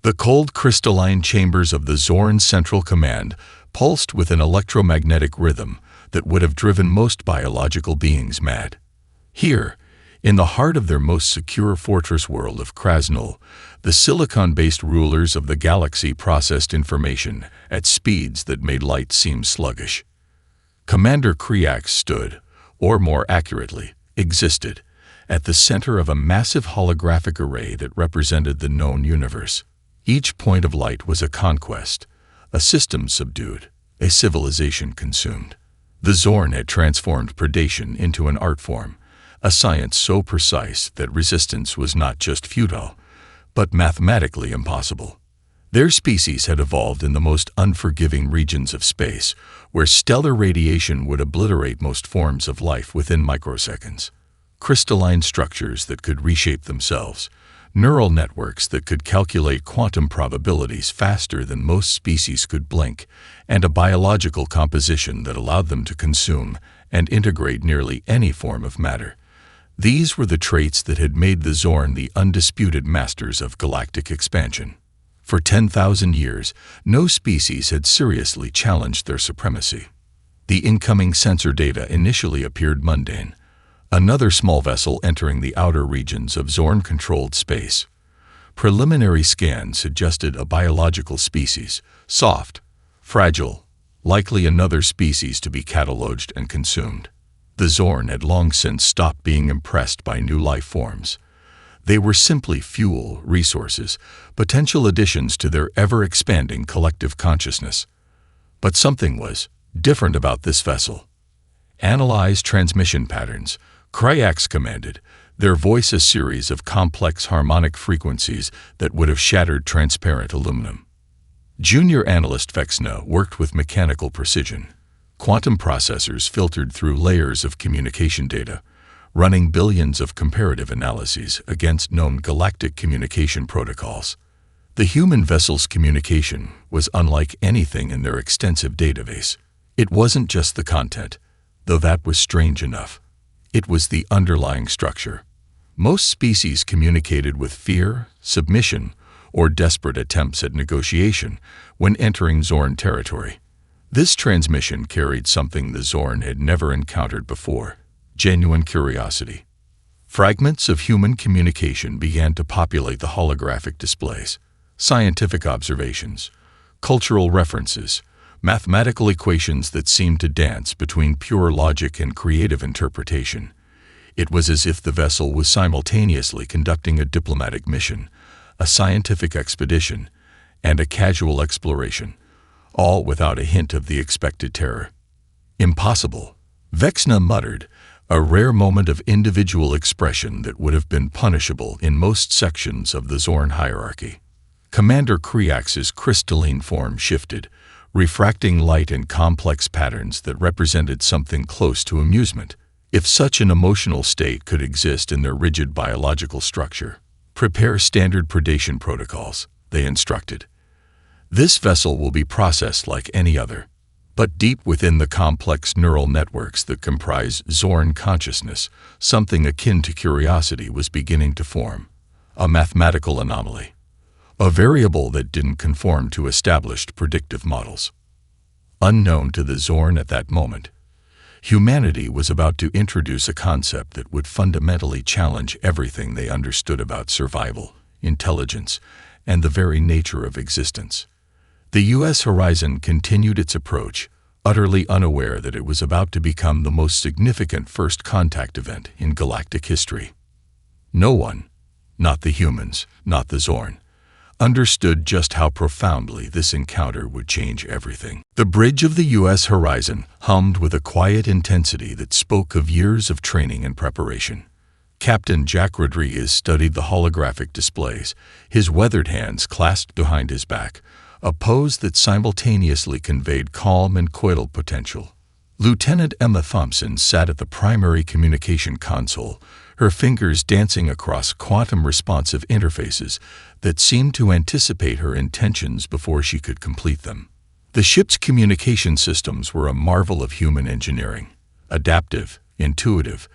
The cold crystalline chambers of the Zorn Central Command pulsed with an electromagnetic rhythm that would have driven most biological beings mad. Here, in the heart of their most secure fortress world of Krasnul, the silicon-based rulers of the galaxy processed information at speeds that made light seem sluggish. Commander Kriax stood, or more accurately, existed, at the center of a massive holographic array that represented the known universe. Each point of light was a conquest, a system subdued, a civilization consumed. The Zorn had transformed predation into an art form, a science so precise that resistance was not just futile, but mathematically impossible. Their species had evolved in the most unforgiving regions of space, where stellar radiation would obliterate most forms of life within microseconds. Crystalline structures that could reshape themselves, neural networks that could calculate quantum probabilities faster than most species could blink, and a biological composition that allowed them to consume and integrate nearly any form of matter. These were the traits that had made the Zorn the undisputed masters of galactic expansion. For 10,000 years, no species had seriously challenged their supremacy. The incoming sensor data initially appeared mundane. Another small vessel entering the outer regions of Zorn-controlled space. Preliminary scans suggested a biological species, soft, fragile, likely another species to be cataloged and consumed. The Zorn had long since stopped being impressed by new life forms. They were simply fuel, resources, potential additions to their ever-expanding collective consciousness. But something was different about this vessel. Analyze transmission patterns, Kriax commanded, their voice a series of complex harmonic frequencies that would have shattered transparent aluminum. Junior analyst Vexna worked with mechanical precision. Quantum processors filtered through layers of communication data, running billions of comparative analyses against known galactic communication protocols. The human vessel's communication was unlike anything in their extensive database. It wasn't just the content, though that was strange enough. It was the underlying structure. Most species communicated with fear, submission, or desperate attempts at negotiation when entering Zorn territory. This transmission carried something the Zorn had never encountered before: genuine curiosity. Fragments of human communication began to populate the holographic displays. Scientific observations, cultural references, mathematical equations that seemed to dance between pure logic and creative interpretation. It was as if the vessel was simultaneously conducting a diplomatic mission, a scientific expedition, and a casual exploration, all without a hint of the expected terror. Impossible, Vexna muttered, a rare moment of individual expression that would have been punishable in most sections of the Zorn hierarchy. Commander Kriax's crystalline form shifted, refracting light in complex patterns that represented something close to amusement. If such an emotional state could exist in their rigid biological structure, prepare standard predation protocols, they instructed. This vessel will be processed like any other, but deep within the complex neural networks that comprise Zorn consciousness, something akin to curiosity was beginning to form, a mathematical anomaly. A variable that didn't conform to established predictive models. Unknown to the Zorn at that moment, humanity was about to introduce a concept that would fundamentally challenge everything they understood about survival, intelligence, and the very nature of existence. The U.S. horizon continued its approach, utterly unaware that it was about to become the most significant first contact event in galactic history. No one, not the humans, not the Zorn, understood just how profoundly this encounter would change everything. The bridge of the U.S. horizon hummed with a quiet intensity that spoke of years of training and preparation. Captain Jack Rodriguez studied the holographic displays, his weathered hands clasped behind his back, a pose that simultaneously conveyed calm and coital potential. Lieutenant Emma Thompson sat at the primary communication console, her fingers dancing across quantum-responsive interfaces that seemed to anticipate her intentions before she could complete them. The ship's communication systems were a marvel of human engineering, adaptive, intuitive,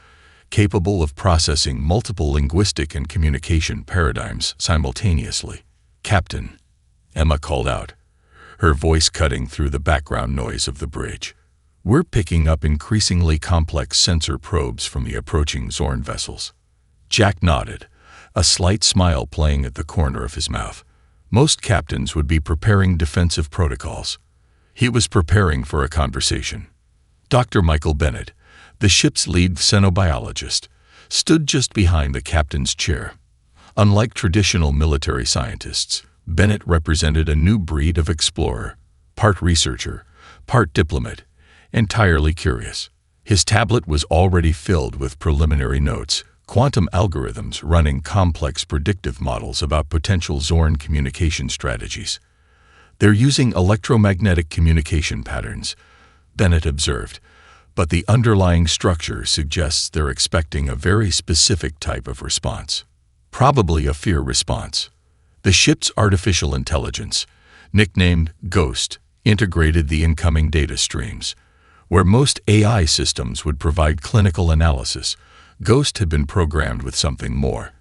capable of processing multiple linguistic and communication paradigms simultaneously. "Captain," Emma called out, her voice cutting through the background noise of the bridge. "We're picking up increasingly complex sensor probes from the approaching Zorn vessels." Jack nodded, a slight smile playing at the corner of his mouth. Most captains would be preparing defensive protocols. He was preparing for a conversation. Dr. Michael Bennett, the ship's lead xenobiologist, stood just behind the captain's chair. Unlike traditional military scientists, Bennett represented a new breed of explorer, part researcher, part diplomat, entirely curious. His tablet was already filled with preliminary notes, quantum algorithms running complex predictive models about potential Zorn communication strategies. "They're using electromagnetic communication patterns," Bennett observed, "but the underlying structure suggests they're expecting a very specific type of response. Probably a fear response." The ship's artificial intelligence, nicknamed Ghost, integrated the incoming data streams. Where most AI systems would provide clinical analysis, Ghost had been programmed with something more,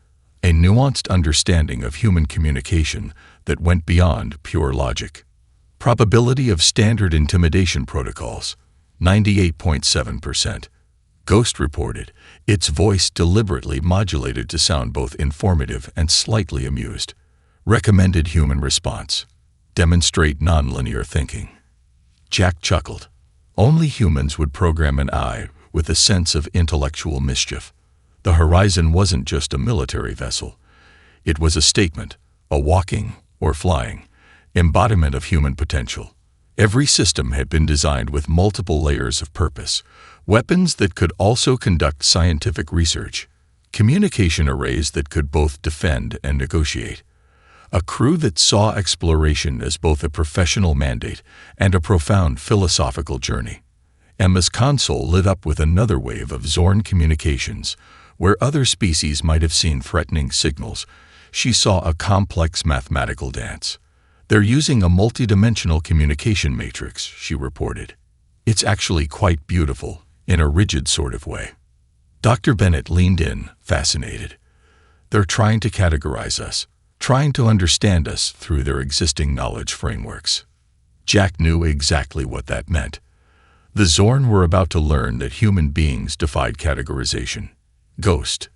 a nuanced understanding of human communication that went beyond pure logic. Probability of standard intimidation protocols, 98.7%. Ghost reported, its voice deliberately modulated to sound both informative and slightly amused. Recommended human response: demonstrate nonlinear thinking. Jack chuckled. Only humans would program an eye with a sense of intellectual mischief. The Horizon wasn't just a military vessel. It was a statement, a walking, or flying, embodiment of human potential. Every system had been designed with multiple layers of purpose, weapons that could also conduct scientific research, communication arrays that could both defend and negotiate, a crew that saw exploration as both a professional mandate and a profound philosophical journey. Emma's console lit up with another wave of Zorn communications. Where other species might have seen threatening signals, she saw a complex mathematical dance. "They're using a multidimensional communication matrix," she reported. "It's actually quite beautiful, in a rigid sort of way." Dr. Bennett leaned in, fascinated. "They're trying to categorize us, trying to understand us through their existing knowledge frameworks." Jack knew exactly what that meant. The Zorn were about to learn that human beings defied categorization. "Ghost,"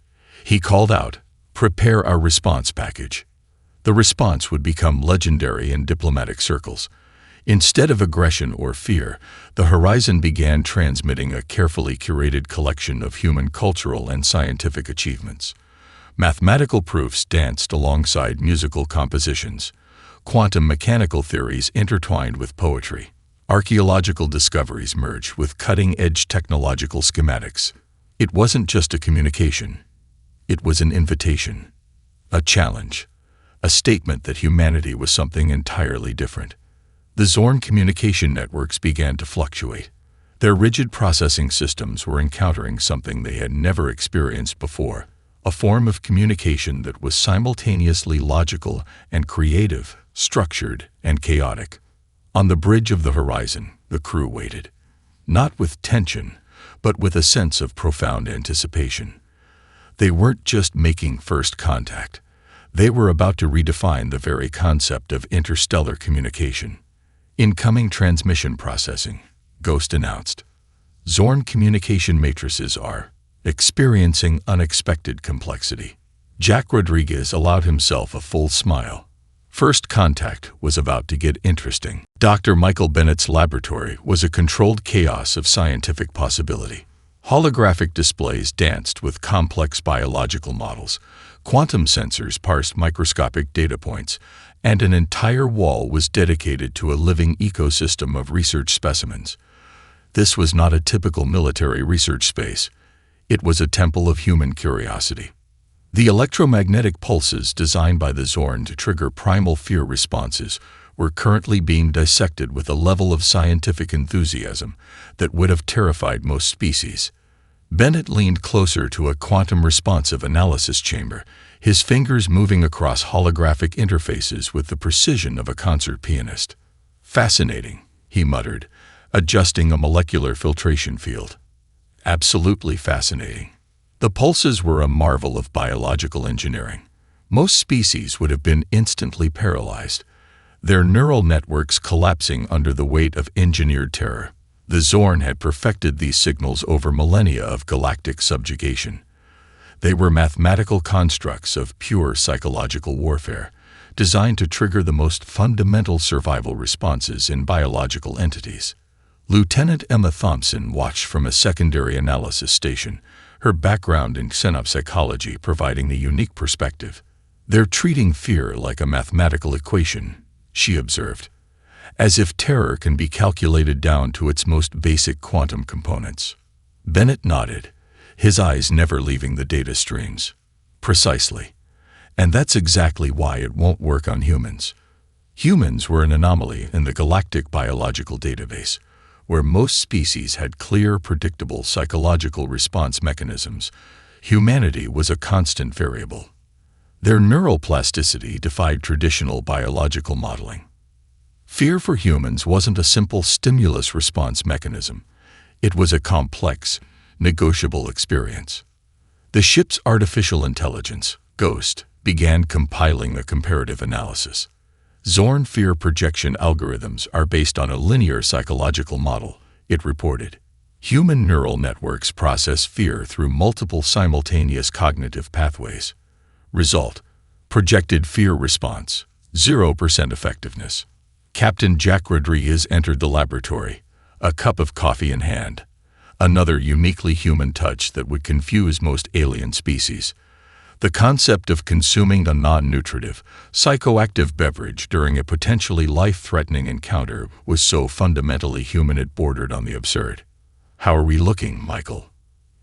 he called out, "prepare our response package." The response would become legendary in diplomatic circles. Instead of aggression or fear, the Horizon began transmitting a carefully curated collection of human cultural and scientific achievements. Mathematical proofs danced alongside musical compositions. Quantum mechanical theories intertwined with poetry. Archaeological discoveries merged with cutting-edge technological schematics. It wasn't just a communication. It was an invitation, a challenge, a statement that humanity was something entirely different. The Zorn communication networks began to fluctuate. Their rigid processing systems were encountering something they had never experienced before, a form of communication that was simultaneously logical and creative, structured and chaotic. On the bridge of the Horizon, the crew waited, not with tension, but with a sense of profound anticipation. They weren't just making first contact. They were about to redefine the very concept of interstellar communication. "Incoming transmission processing," Ghost announced. "Zorn communication matrices are experiencing unexpected complexity." Jack Rodriguez allowed himself a full smile. First contact was about to get interesting. Dr. Michael Bennett's laboratory was a controlled chaos of scientific possibility. Holographic displays danced with complex biological models, quantum sensors parsed microscopic data points, and an entire wall was dedicated to a living ecosystem of research specimens. This was not a typical military research space. It was a temple of human curiosity. The electromagnetic pulses designed by the Zorn to trigger primal fear responses were currently being dissected with a level of scientific enthusiasm that would have terrified most species. Bennett leaned closer to a quantum responsive analysis chamber, his fingers moving across holographic interfaces with the precision of a concert pianist. "Fascinating," he muttered, adjusting a molecular filtration field. "Absolutely fascinating." The pulses were a marvel of biological engineering. Most species would have been instantly paralyzed, their neural networks collapsing under the weight of engineered terror. The Zorn had perfected these signals over millennia of galactic subjugation. They were mathematical constructs of pure psychological warfare, designed to trigger the most fundamental survival responses in biological entities. Lieutenant Emma Thompson watched from a secondary analysis station, her background in xenopsychology providing the unique perspective. "They're treating fear like a mathematical equation," she observed, "as if terror can be calculated down to its most basic quantum components." Bennett nodded, his eyes never leaving the data streams. "Precisely. And that's exactly why it won't work on humans. Humans were an anomaly in the galactic biological database, where most species had clear, predictable psychological response mechanisms. Humanity was a constant variable. Their neural plasticity defied traditional biological modeling. Fear for humans wasn't a simple stimulus response mechanism. It was a complex, negotiable experience. The ship's artificial intelligence, Ghost, began compiling a comparative analysis. Zorn fear projection algorithms are based on a linear psychological model, it reported. Human neural networks process fear through multiple simultaneous cognitive pathways. Result: projected fear response, 0% effectiveness. Captain Jack Rodriguez entered the laboratory, a cup of coffee in hand. Another uniquely human touch that would confuse most alien species. The concept of consuming a non-nutritive, psychoactive beverage during a potentially life-threatening encounter was so fundamentally human it bordered on the absurd. "How are we looking, Michael?"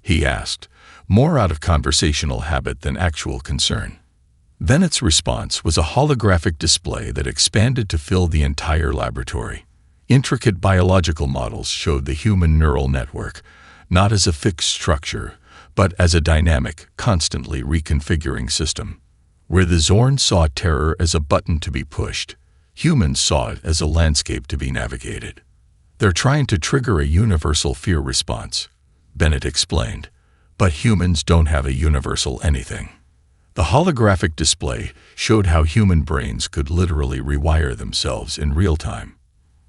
he asked, more out of conversational habit than actual concern. Bennett's response was a holographic display that expanded to fill the entire laboratory. Intricate biological models showed the human neural network, not as a fixed structure, but as a dynamic, constantly reconfiguring system. Where the Zorn saw terror as a button to be pushed, humans saw it as a landscape to be navigated. "They're trying to trigger a universal fear response," Bennett explained, "but humans don't have a universal anything." The holographic display showed how human brains could literally rewire themselves in real time.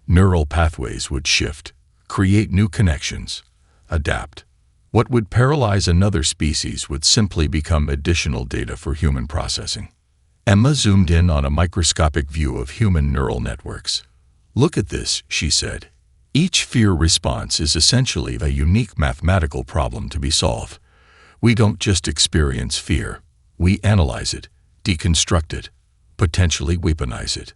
Neural pathways would shift, create new connections, adapt. What would paralyze another species would simply become additional data for human processing. Emma zoomed in on a microscopic view of human neural networks. "Look at this," she said. "Each fear response is essentially a unique mathematical problem to be solved. We don't just experience fear. We analyze it, deconstruct it, potentially weaponize it."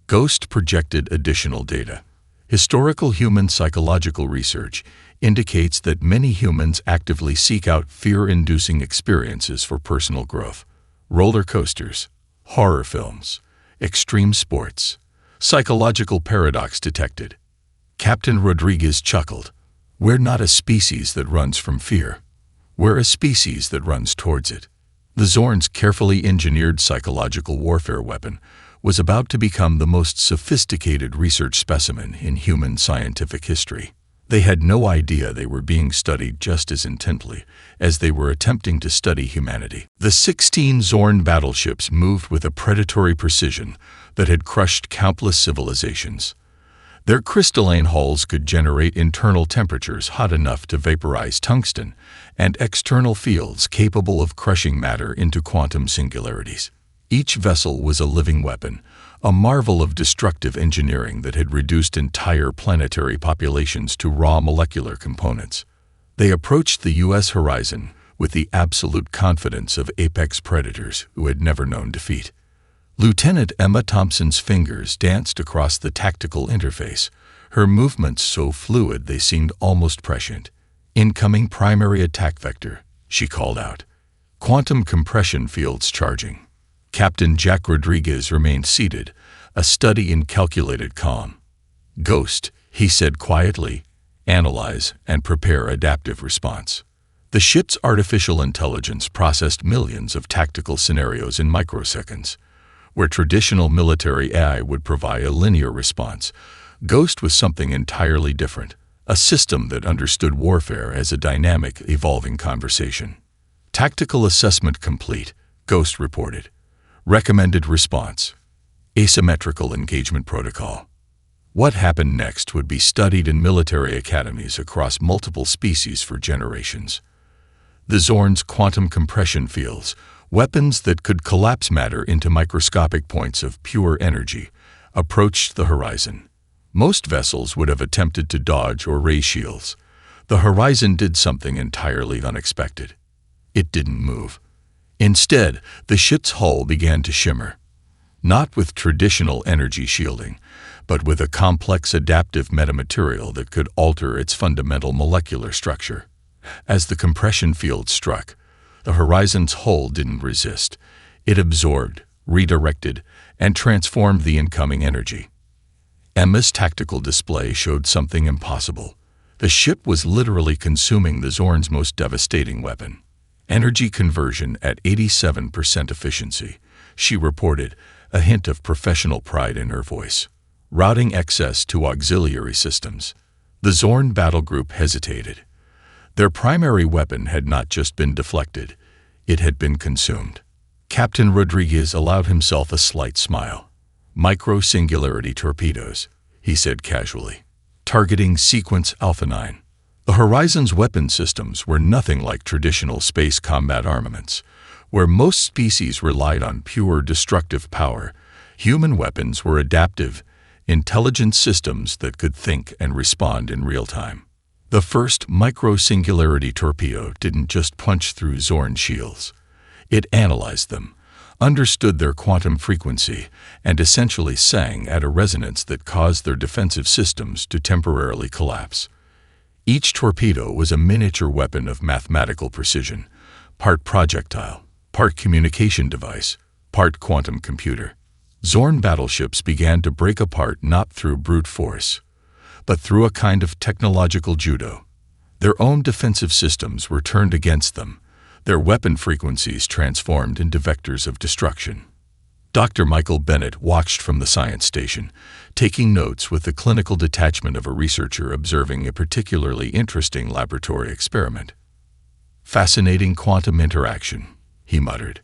Ghost projected additional data. Historical human psychological research indicates that many humans actively seek out fear-inducing experiences for personal growth. Roller coasters, horror films, extreme sports. Psychological paradox detected. Captain Rodriguez chuckled. "We're not a species that runs from fear. We're a species that runs towards it." The Zorn's carefully engineered psychological warfare weapon was about to become the most sophisticated research specimen in human scientific history. They had no idea they were being studied just as intently as they were attempting to study humanity. The 16 Zorn battleships moved with a predatory precision that had crushed countless civilizations. Their crystalline hulls could generate internal temperatures hot enough to vaporize tungsten and external fields capable of crushing matter into quantum singularities. Each vessel was a living weapon, a marvel of destructive engineering that had reduced entire planetary populations to raw molecular components. They approached the U.S. horizon with the absolute confidence of apex predators who had never known defeat. Lieutenant Emma Thompson's fingers danced across the tactical interface, her movements so fluid they seemed almost prescient. "Incoming primary attack vector," she called out. "Quantum compression fields charging." Captain Jack Rodriguez remained seated, a study in calculated calm. "Ghost," he said quietly, "analyze and prepare adaptive response." The ship's artificial intelligence processed millions of tactical scenarios in microseconds. Where traditional military AI would provide a linear response, Ghost was something entirely different, a system that understood warfare as a dynamic, evolving conversation. "Tactical assessment complete," Ghost reported. Recommended response: asymmetrical engagement protocol. What happened next would be studied in military academies across multiple species for generations. The Zorn's quantum compression fields, weapons that could collapse matter into microscopic points of pure energy, approached the horizon. Most vessels would have attempted to dodge or raise shields. The horizon did something entirely unexpected. It didn't move. Instead, the ship's hull began to shimmer. Not with traditional energy shielding, but with a complex adaptive metamaterial that could alter its fundamental molecular structure. As the compression field struck, the horizon's hull didn't resist. It absorbed, redirected, and transformed the incoming energy. Emma's tactical display showed something impossible. The ship was literally consuming the Zorn's most devastating weapon. Energy conversion at 87% efficiency, she reported, a hint of professional pride in her voice. Routing excess to auxiliary systems. The Zorn battle group hesitated. Their primary weapon had not just been deflected, it had been consumed. Captain Rodriguez allowed himself a slight smile. Micro-singularity torpedoes, he said casually. Targeting Sequence Alpha 9. The Horizon's weapon systems were nothing like traditional space combat armaments, where most species relied on pure destructive power. Human weapons were adaptive, intelligent systems that could think and respond in real time. The first micro-singularity torpedo didn't just punch through Zorn shields. It analyzed them, understood their quantum frequency, and essentially sang at a resonance that caused their defensive systems to temporarily collapse. Each torpedo was a miniature weapon of mathematical precision, part projectile, part communication device, part quantum computer. Zorn battleships began to break apart not through brute force, but through a kind of technological judo. Their own defensive systems were turned against them, their weapon frequencies transformed into vectors of destruction. Dr. Michael Bennett watched from the science station, taking notes with the clinical detachment of a researcher observing a particularly interesting laboratory experiment. "Fascinating quantum interaction," he muttered.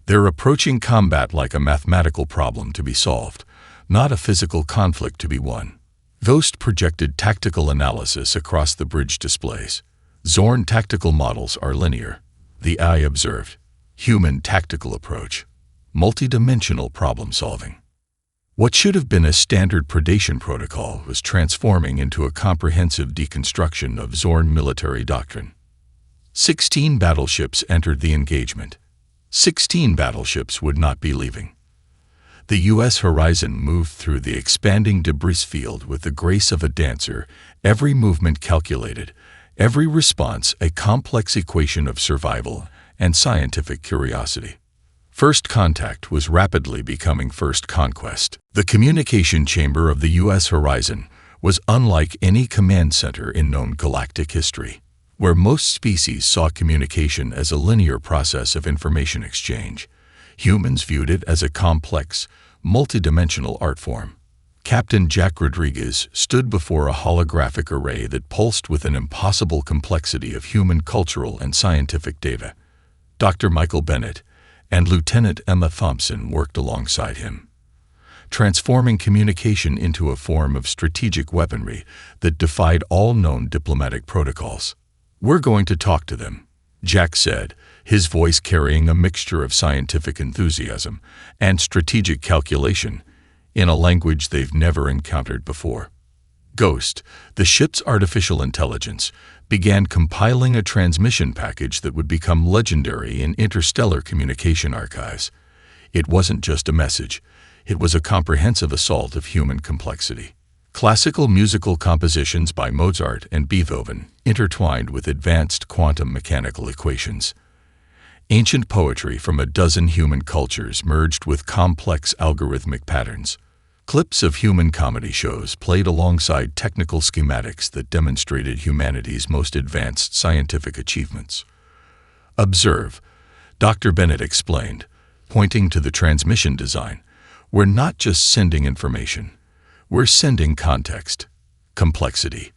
"They're approaching combat like a mathematical problem to be solved, not a physical conflict to be won." Ghost projected tactical analysis across the bridge displays. Zorn tactical models are linear, the eye observed. Human tactical approach. Multidimensional problem solving. What should have been a standard predation protocol was transforming into a comprehensive deconstruction of Zorn military doctrine. 16 battleships entered the engagement. 16 battleships would not be leaving. The U.S. horizon moved through the expanding debris field with the grace of a dancer, every movement calculated, every response a complex equation of survival and scientific curiosity. First contact was rapidly becoming first conquest. The communication chamber of the U.S. horizon was unlike any command center in known galactic history, where most species saw communication as a linear process of information exchange. Humans viewed it as a complex, multidimensional art form. Captain Jack Rodriguez stood before a holographic array that pulsed with an impossible complexity of human cultural and scientific data. Dr. Michael Bennett and Lieutenant Emma Thompson worked alongside him, transforming communication into a form of strategic weaponry that defied all known diplomatic protocols. "We're going to talk to them," Jack said, his voice carrying a mixture of scientific enthusiasm and strategic calculation in a language they've never encountered before. Ghost, the ship's artificial intelligence, began compiling a transmission package that would become legendary in interstellar communication archives. It wasn't just a message, it was a comprehensive assault of human complexity. Classical musical compositions by Mozart and Beethoven intertwined with advanced quantum mechanical equations. Ancient poetry from a dozen human cultures merged with complex algorithmic patterns. Clips of human comedy shows played alongside technical schematics that demonstrated humanity's most advanced scientific achievements. "Observe," Dr. Bennett explained, pointing to the transmission design. "We're not just sending information. We're sending context, complexity,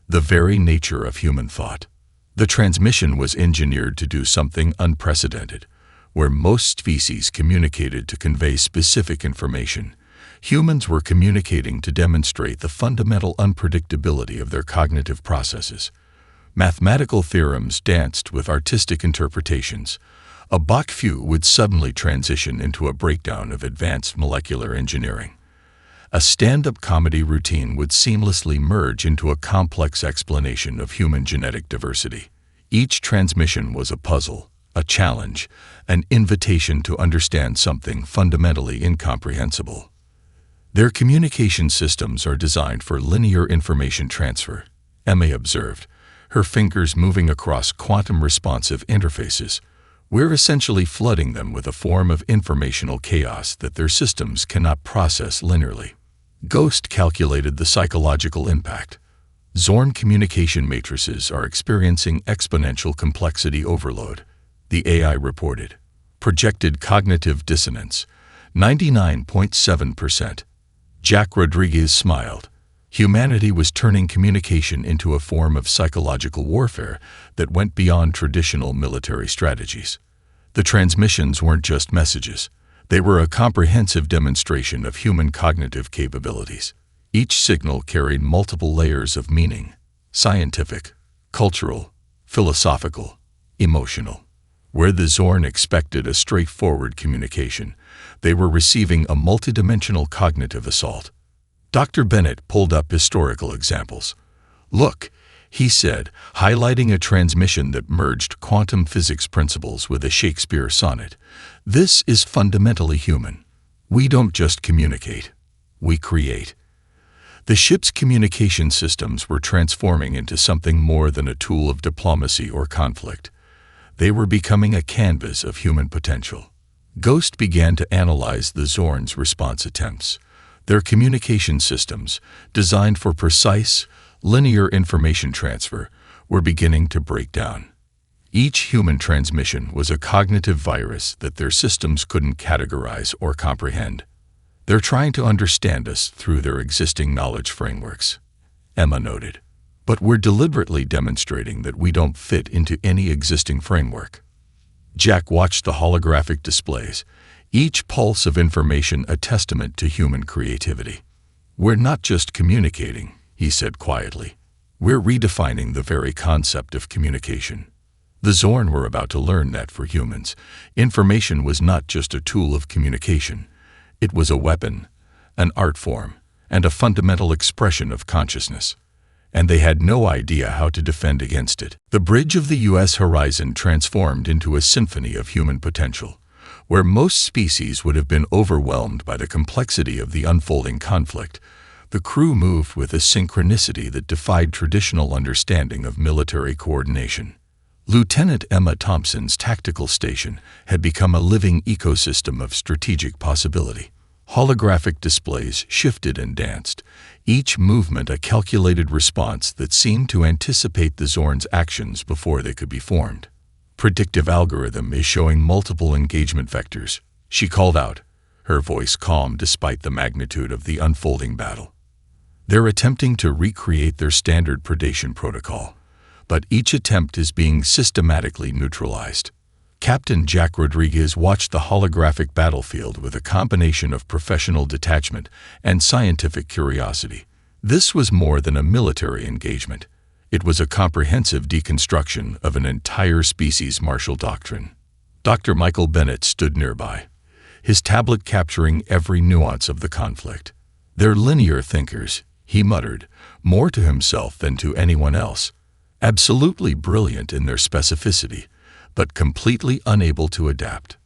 the very nature of human thought." The transmission was engineered to do something unprecedented. Where most species communicated to convey specific information, humans were communicating to demonstrate the fundamental unpredictability of their cognitive processes. Mathematical theorems danced with artistic interpretations. A Bach fugue would suddenly transition into a breakdown of advanced molecular engineering. A stand-up comedy routine would seamlessly merge into a complex explanation of human genetic diversity. Each transmission was a puzzle, a challenge, an invitation to understand something fundamentally incomprehensible. Their communication systems are designed for linear information transfer, Emma observed, her fingers moving across quantum-responsive interfaces. We're essentially flooding them with a form of informational chaos that their systems cannot process linearly. Ghost calculated the psychological impact. Zorn communication matrices are experiencing exponential complexity overload, the AI reported. Projected cognitive dissonance, 99.7%. Jack Rodriguez smiled. Humanity was turning communication into a form of psychological warfare that went beyond traditional military strategies. The transmissions weren't just messages. They were a comprehensive demonstration of human cognitive capabilities. Each signal carried multiple layers of meaning: scientific, cultural, philosophical, emotional. Where the Zorn expected a straightforward communication, they were receiving a multidimensional cognitive assault. Dr. Bennett pulled up historical examples. "Look," he said, highlighting a transmission that merged quantum physics principles with a Shakespeare sonnet. "This is fundamentally human. We don't just communicate, we create." The ship's communication systems were transforming into something more than a tool of diplomacy or conflict. They were becoming a canvas of human potential. Ghost began to analyze the Zorn's response attempts. Their communication systems, designed for precise, linear information transfer, were beginning to break down. Each human transmission was a cognitive virus that their systems couldn't categorize or comprehend. "They're trying to understand us through their existing knowledge frameworks," Emma noted. "But we're deliberately demonstrating that we don't fit into any existing framework." Jack watched the holographic displays, each pulse of information a testament to human creativity. "We're not just communicating," he said quietly. "We're redefining the very concept of communication." The Zorn were about to learn that for humans, information was not just a tool of communication. It was a weapon, an art form, and a fundamental expression of consciousness. And they had no idea how to defend against it. The bridge of the U.S. horizon transformed into a symphony of human potential. Where most species would have been overwhelmed by the complexity of the unfolding conflict, the crew moved with a synchronicity that defied traditional understanding of military coordination. Lieutenant Emma Thompson's tactical station had become a living ecosystem of strategic possibility. Holographic displays shifted and danced, each movement a calculated response that seemed to anticipate the Zorn's actions before they could be formed. "Predictive algorithm is showing multiple engagement vectors," she called out, her voice calm despite the magnitude of the unfolding battle. "They're attempting to recreate their standard predation protocol, but each attempt is being systematically neutralized." Captain Jack Rodriguez watched the holographic battlefield with a combination of professional detachment and scientific curiosity. This was more than a military engagement. It was a comprehensive deconstruction of an entire species' martial doctrine. Dr. Michael Bennett stood nearby, his tablet capturing every nuance of the conflict. "They're linear thinkers," he muttered, more to himself than to anyone else. "Absolutely brilliant in their specificity, but completely unable to adapt."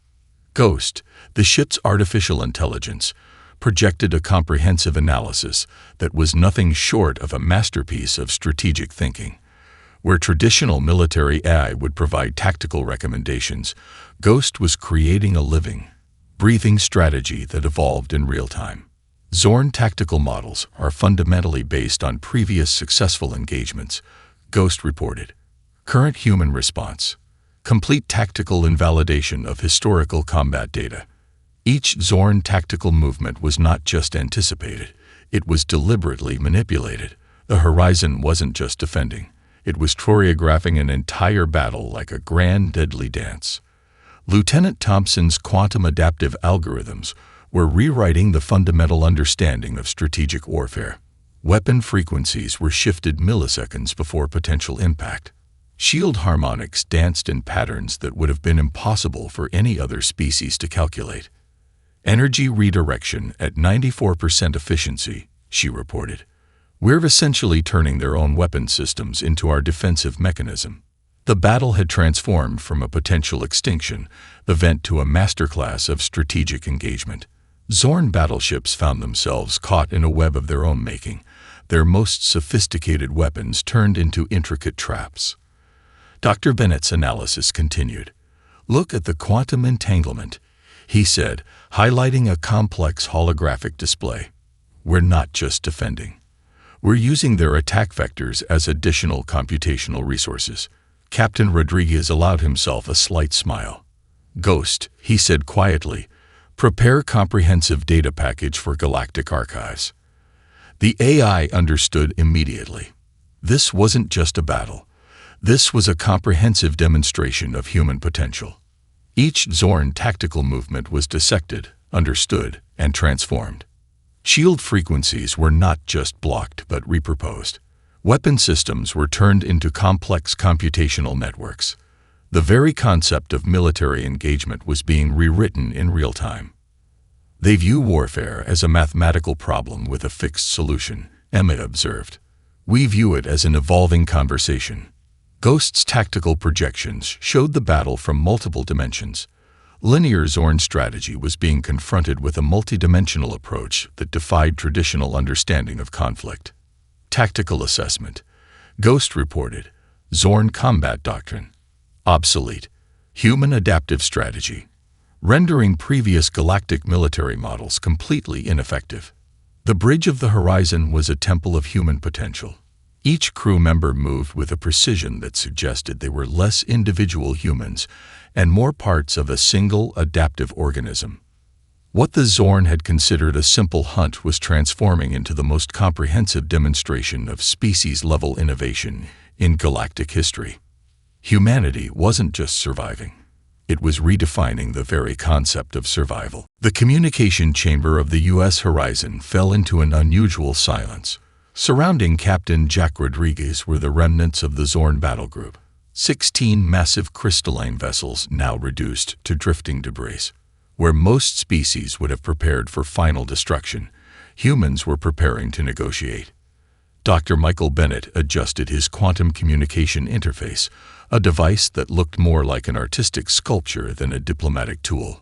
Ghost, the ship's artificial intelligence, projected a comprehensive analysis that was nothing short of a masterpiece of strategic thinking. Where traditional military AI would provide tactical recommendations, Ghost was creating a living, breathing strategy that evolved in real time. Zorn tactical models are fundamentally based on previous successful engagements, Ghost reported. Current human response: complete tactical invalidation of historical combat data. Each Zorn tactical movement was not just anticipated, it was deliberately manipulated. The horizon wasn't just defending, it was choreographing an entire battle like a grand deadly dance. Lieutenant Thompson's quantum adaptive algorithms were rewriting the fundamental understanding of strategic warfare. Weapon frequencies were shifted milliseconds before potential impact. Shield harmonics danced in patterns that would have been impossible for any other species to calculate. Energy redirection at 94% efficiency, she reported. We're essentially turning their own weapon systems into our defensive mechanism. The battle had transformed from a potential extinction event to a masterclass of strategic engagement. Zorn battleships found themselves caught in a web of their own making, their most sophisticated weapons turned into intricate traps. Dr. Bennett's analysis continued. Look at the quantum entanglement, he said, highlighting a complex holographic display. We're not just defending. We're using their attack vectors as additional computational resources. Captain Rodriguez allowed himself a slight smile. Ghost, he said quietly, prepare comprehensive data package for Galactic archives. The AI understood immediately. This wasn't just a battle. This was a comprehensive demonstration of human potential. Each Zorn tactical movement was dissected, understood, and transformed. Shield frequencies were not just blocked but repurposed. Weapon systems were turned into complex computational networks. The very concept of military engagement was being rewritten in real time. They view warfare as a mathematical problem with a fixed solution, Emmett observed. We view it as an evolving conversation. Ghost's tactical projections showed the battle from multiple dimensions. Linear Zorn strategy was being confronted with a multidimensional approach that defied traditional understanding of conflict. Tactical assessment. Ghost reported. Zorn combat doctrine. Obsolete. Human adaptive strategy. Rendering previous galactic military models completely ineffective. The bridge of the horizon was a temple of human potential. Each crew member moved with a precision that suggested they were less individual humans and more parts of a single adaptive organism. What the Zorn had considered a simple hunt was transforming into the most comprehensive demonstration of species-level innovation in galactic history. Humanity wasn't just surviving. It was redefining the very concept of survival. The communication chamber of the U.S. horizon fell into an unusual silence. Surrounding Captain Jack Rodriguez were the remnants of the Zorn battle group. 16 massive crystalline vessels now reduced to drifting debris. Where most species would have prepared for final destruction, humans were preparing to negotiate. Dr. Michael Bennett adjusted his quantum communication interface, a device that looked more like an artistic sculpture than a diplomatic tool.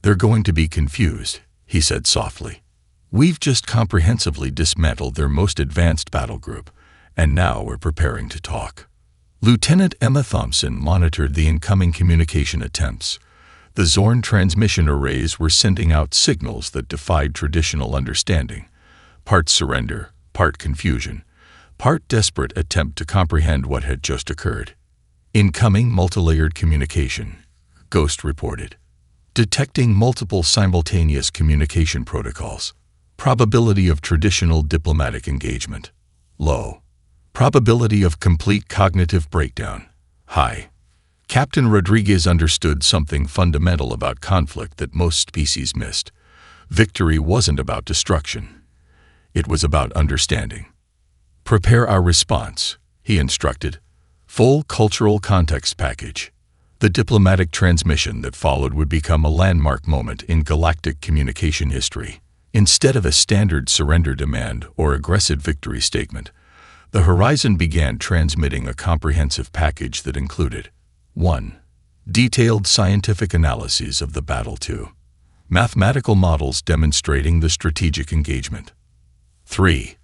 They're going to be confused, he said softly. We've just comprehensively dismantled their most advanced battle group, and now we're preparing to talk. Lieutenant Emma Thompson monitored the incoming communication attempts. The Zorn transmission arrays were sending out signals that defied traditional understanding. Part surrender, part confusion, part desperate attempt to comprehend what had just occurred. Incoming multilayered communication, Ghost reported. Detecting multiple simultaneous communication protocols. Probability of traditional diplomatic engagement, low. Probability of complete cognitive breakdown, high. Captain Rodriguez understood something fundamental about conflict that most species missed. Victory wasn't about destruction. It was about understanding. Prepare our response, he instructed. Full cultural context package. The diplomatic transmission that followed would become a landmark moment in galactic communication history. Instead of a standard surrender demand or aggressive victory statement, the Horizon began transmitting a comprehensive package that included 1. Detailed scientific analyses of the battle. 2. Mathematical models demonstrating the strategic engagement. 3.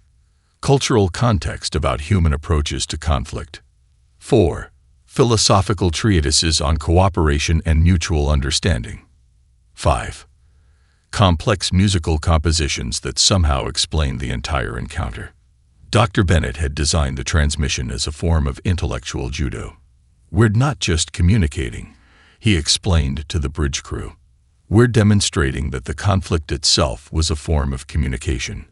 Cultural context about human approaches to conflict. 4. Philosophical treatises on cooperation and mutual understanding. 5. Complex musical compositions that somehow explained the entire encounter. Dr. Bennett had designed the transmission as a form of intellectual judo. We're not just communicating, he explained to the bridge crew. We're demonstrating that the conflict itself was a form of communication.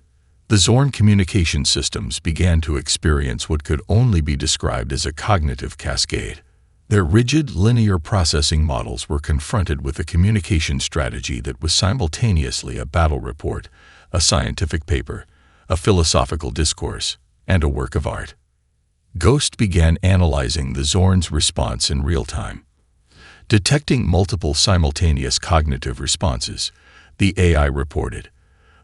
The Zorn communication systems began to experience what could only be described as a cognitive cascade. Their rigid, linear processing models were confronted with a communication strategy that was simultaneously a battle report, a scientific paper, a philosophical discourse, and a work of art. Ghost began analyzing the Zorn's response in real time. Detecting multiple simultaneous cognitive responses, the AI reported,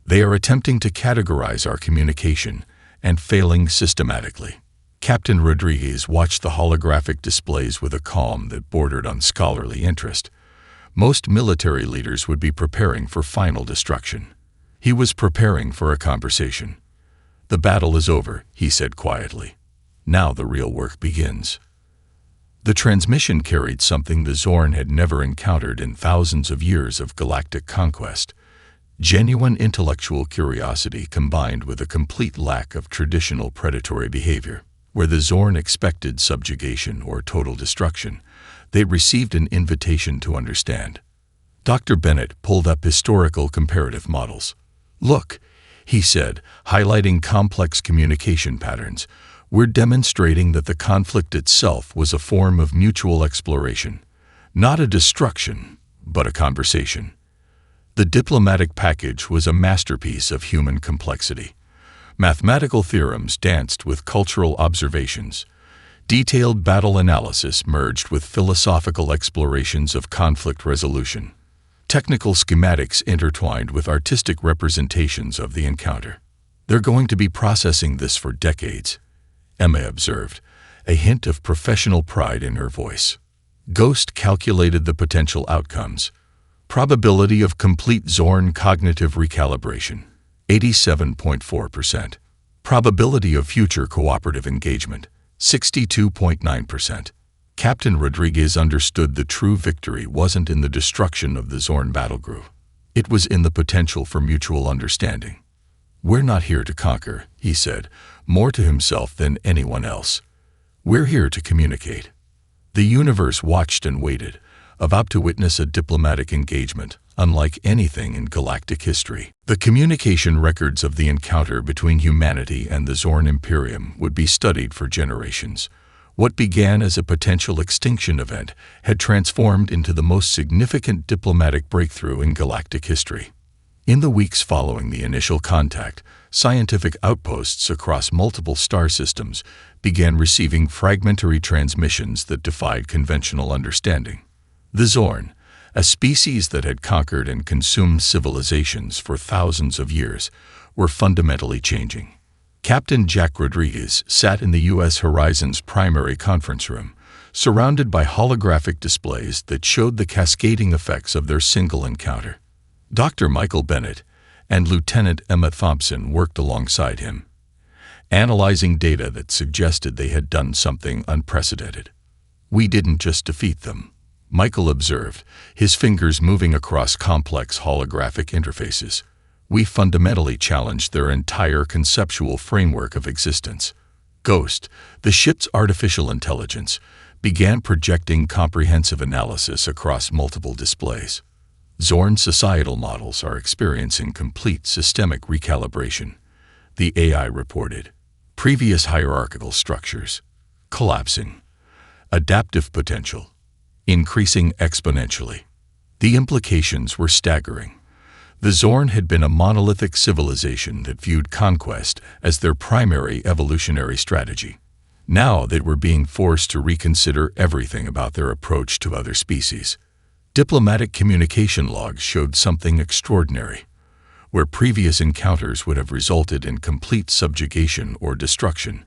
"They are attempting to categorize our communication and failing systematically." Captain Rodriguez watched the holographic displays with a calm that bordered on scholarly interest. Most military leaders would be preparing for final destruction. He was preparing for a conversation. "The battle is over," he said quietly. "Now the real work begins." The transmission carried something the Zorn had never encountered in thousands of years of galactic conquest: genuine intellectual curiosity combined with a complete lack of traditional predatory behavior. Where the Zorn expected subjugation or total destruction, they received an invitation to understand. Dr. Bennett pulled up historical comparative models. "Look," he said, highlighting complex communication patterns, "we're demonstrating that the conflict itself was a form of mutual exploration. Not a destruction, but a conversation." The diplomatic package was a masterpiece of human complexity. Mathematical theorems danced with cultural observations. Detailed battle analysis merged with philosophical explorations of conflict resolution. Technical schematics intertwined with artistic representations of the encounter. "They're going to be processing this for decades," Emma observed, a hint of professional pride in her voice. Ghost calculated the potential outcomes. Probability of complete Zorn cognitive recalibration, 87.4%. Probability of future cooperative engagement, 62.9%. Captain Rodriguez understood the true victory wasn't in the destruction of the Zorn battlegroup. It was in the potential for mutual understanding. "We're not here to conquer," he said, more to himself than anyone else. "We're here to communicate." The universe watched and waited, about to witness a diplomatic engagement unlike anything in galactic history. The communication records of the encounter between humanity and the Zorn Imperium would be studied for generations. What began as a potential extinction event had transformed into the most significant diplomatic breakthrough in galactic history. In the weeks following the initial contact, scientific outposts across multiple star systems began receiving fragmentary transmissions that defied conventional understanding. The Zorn, a species that had conquered and consumed civilizations for thousands of years, were fundamentally changing. Captain Jack Rodriguez sat in the U.S. Horizon's primary conference room, surrounded by holographic displays that showed the cascading effects of their single encounter. Dr. Michael Bennett and Lieutenant Emma Thompson worked alongside him, analyzing data that suggested they had done something unprecedented. "We didn't just defeat them," Michael observed, his fingers moving across complex holographic interfaces. "We fundamentally challenged their entire conceptual framework of existence." Ghost, the ship's artificial intelligence, began projecting comprehensive analysis across multiple displays. "Zorn societal models are experiencing complete systemic recalibration," the AI reported. "Previous hierarchical structures collapsing. Adaptive potential increasing exponentially." The implications were staggering. The Zorn had been a monolithic civilization that viewed conquest as their primary evolutionary strategy. Now they were being forced to reconsider everything about their approach to other species. Diplomatic communication logs showed something extraordinary. Where previous encounters would have resulted in complete subjugation or destruction,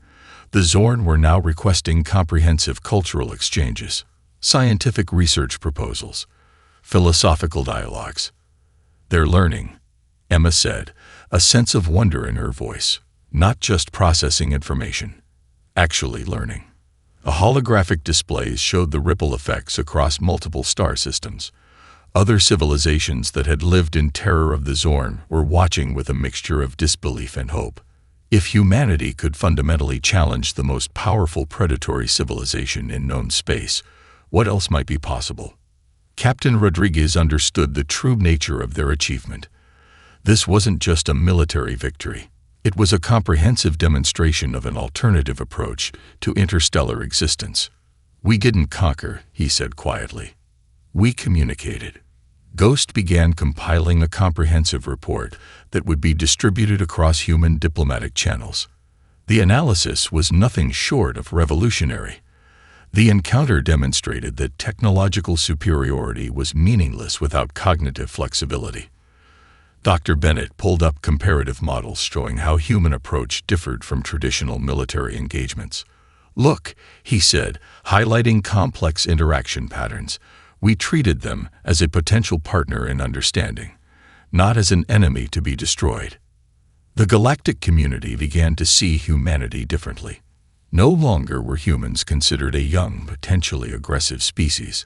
the Zorn were now requesting comprehensive cultural exchanges, scientific research proposals, philosophical dialogues. "They're learning," Emma said, a sense of wonder in her voice. "Not just processing information, actually learning." A holographic displays showed the ripple effects across multiple star systems. Other civilizations that had lived in terror of the Zorn were watching with a mixture of disbelief and hope. If humanity could fundamentally challenge the most powerful predatory civilization in known space, what else might be possible? Captain Rodriguez understood the true nature of their achievement. This wasn't just a military victory. It was a comprehensive demonstration of an alternative approach to interstellar existence. "We didn't conquer," he said quietly. "We communicated." Ghost began compiling a comprehensive report that would be distributed across human diplomatic channels. The analysis was nothing short of revolutionary. The encounter demonstrated that technological superiority was meaningless without cognitive flexibility. Dr. Bennett pulled up comparative models showing how human approach differed from traditional military engagements. "Look," he said, highlighting complex interaction patterns. "We treated them as a potential partner in understanding, not as an enemy to be destroyed." The galactic community began to see humanity differently. No longer were humans considered a young, potentially aggressive species.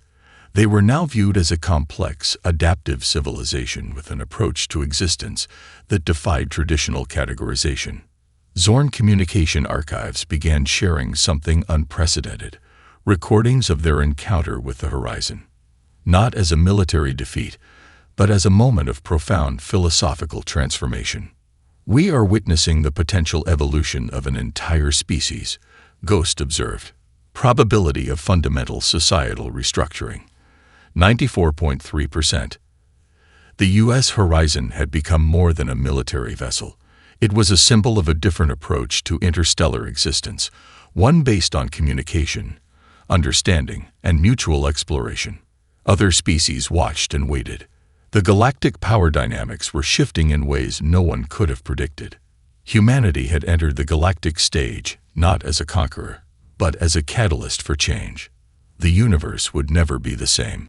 They were now viewed as a complex, adaptive civilization with an approach to existence that defied traditional categorization. Zorn Communication Archives began sharing something unprecedented, recordings of their encounter with the Horizon. Not as a military defeat, but as a moment of profound philosophical transformation. "We are witnessing the potential evolution of an entire species," Ghost observed. "Probability of fundamental societal restructuring, 94.3%. The U.S. Horizon had become more than a military vessel. It was a symbol of a different approach to interstellar existence, one based on communication, understanding, and mutual exploration. Other species watched and waited. The galactic power dynamics were shifting in ways no one could have predicted. Humanity had entered the galactic stage not as a conqueror, but as a catalyst for change. The universe would never be the same.